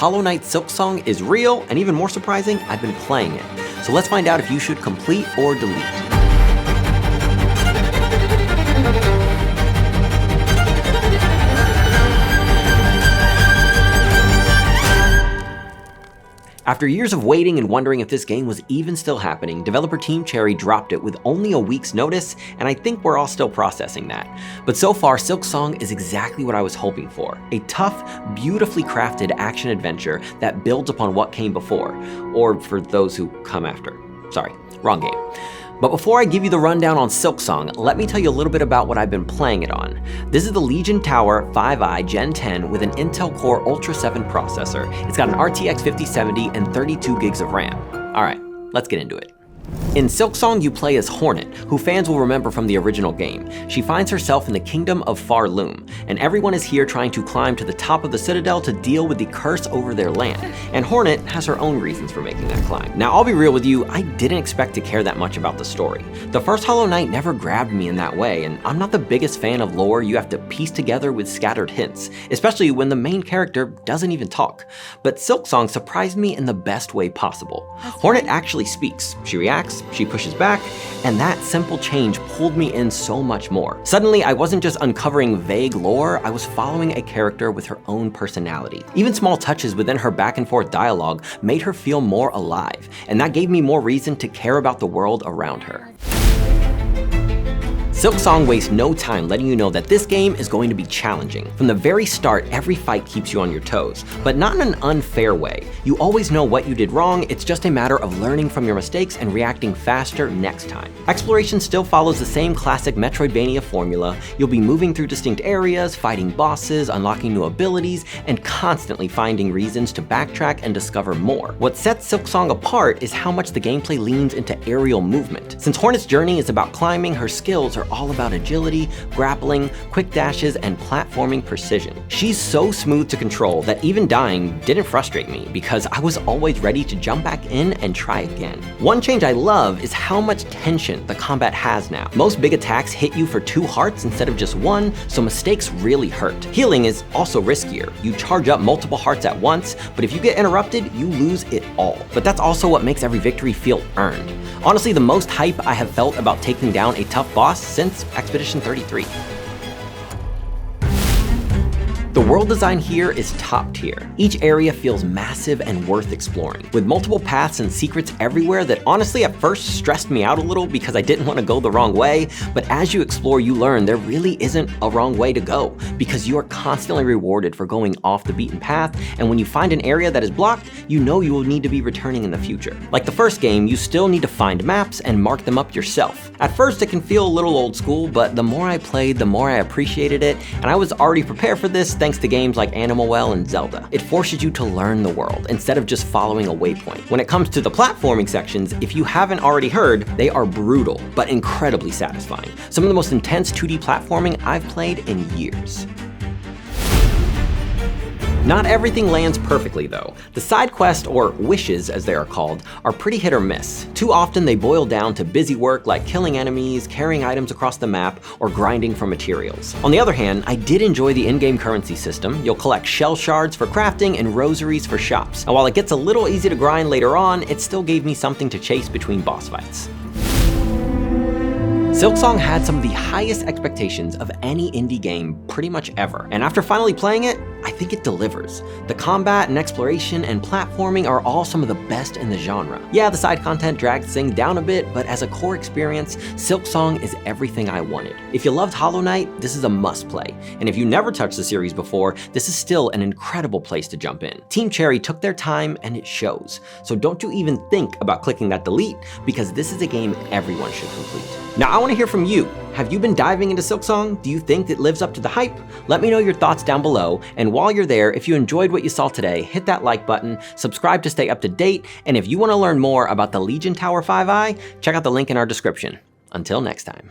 Hollow Knight Silksong is real, and even more surprising, I've been playing it. So let's find out if you should complete or delete. After years of waiting and wondering if this game was even still happening, developer Team Cherry dropped it with only a week's notice, and I think we're all still processing that. But so far, Silksong is exactly what I was hoping for. A tough, beautifully crafted action-adventure that builds upon what came before, or for those who come after. Sorry, wrong game. But before I give you the rundown on Silksong, let me tell you a little bit about what I've been playing it on. This is the Legion Tower 5i Gen 10 with an Intel Core Ultra 7 processor. It's got an RTX 5070 and 32 gigs of RAM. All right, let's get into it. In Silksong, you play as Hornet, who fans will remember from the original game. She finds herself in the kingdom of Farloom, and everyone is here trying to climb to the top of the citadel to deal with the curse over their land. And Hornet has her own reasons for making that climb. Now, I'll be real with you, I didn't expect to care that much about the story. The first Hollow Knight never grabbed me in that way, and I'm not the biggest fan of lore you have to piece together with scattered hints, especially when the main character doesn't even talk. But Silksong surprised me in the best way possible. Hornet actually speaks, she reacts, she pushes back, and that simple change pulled me in so much more. Suddenly, I wasn't just uncovering vague lore, I was following a character with her own personality. Even small touches within her back and forth dialogue made her feel more alive, and that gave me more reason to care about the world around her. Silksong wastes no time letting you know that this game is going to be challenging. From the very start, every fight keeps you on your toes, but not in an unfair way. You always know what you did wrong, it's just a matter of learning from your mistakes and reacting faster next time. Exploration still follows the same classic Metroidvania formula. You'll be moving through distinct areas, fighting bosses, unlocking new abilities, and constantly finding reasons to backtrack and discover more. What sets Silksong apart is how much the gameplay leans into aerial movement. Since Hornet's journey is about climbing, her skills are all about agility, grappling, quick dashes, and platforming precision. She's so smooth to control that even dying didn't frustrate me because I was always ready to jump back in and try again. One change I love is how much tension the combat has now. Most big attacks hit you for 2 hearts instead of just 1, so mistakes really hurt. Healing is also riskier. You charge up multiple hearts at once, but if you get interrupted, you lose it all. But that's also what makes every victory feel earned. Honestly, the most hype I have felt about taking down a tough boss since Expedition 33. The world design here is top tier. Each area feels massive and worth exploring, with multiple paths and secrets everywhere that honestly at first stressed me out a little because I didn't want to go the wrong way, but as you explore you learn there really isn't a wrong way to go, because you are constantly rewarded for going off the beaten path, and when you find an area that is blocked, you know you will need to be returning in the future. Like the first game, you still need to find maps and mark them up yourself. At first it can feel a little old school, but the more I played, the more I appreciated it, and I was already prepared for this thanks to games like Animal Well and Zelda. It forces you to learn the world instead of just following a waypoint. When it comes to the platforming sections, if you haven't already heard, they are brutal, but incredibly satisfying. Some of the most intense 2D platforming I've played in years. Not everything lands perfectly though. The side quests, or wishes as they are called, are pretty hit or miss. Too often they boil down to busy work like killing enemies, carrying items across the map, or grinding for materials. On the other hand, I did enjoy the in-game currency system. You'll collect shell shards for crafting and rosaries for shops. And while it gets a little easy to grind later on, it still gave me something to chase between boss fights. Silksong had some of the highest expectations of any indie game pretty much ever, and after finally playing it, I think it delivers. The combat and exploration and platforming are all some of the best in the genre. Yeah, the side content drags things down a bit, but as a core experience, Silksong is everything I wanted. If you loved Hollow Knight, this is a must play, and if you never touched the series before, this is still an incredible place to jump in. Team Cherry took their time and it shows, so don't you even think about clicking that delete, because this is a game everyone should complete. Now I want to hear from you. Have you been diving into Silksong? Do you think it lives up to the hype? Let me know your thoughts down below, and while you're there, if you enjoyed what you saw today, hit that like button, subscribe to stay up to date, and if you want to learn more about the Legion Tower 5i, check out the link in our description. Until next time.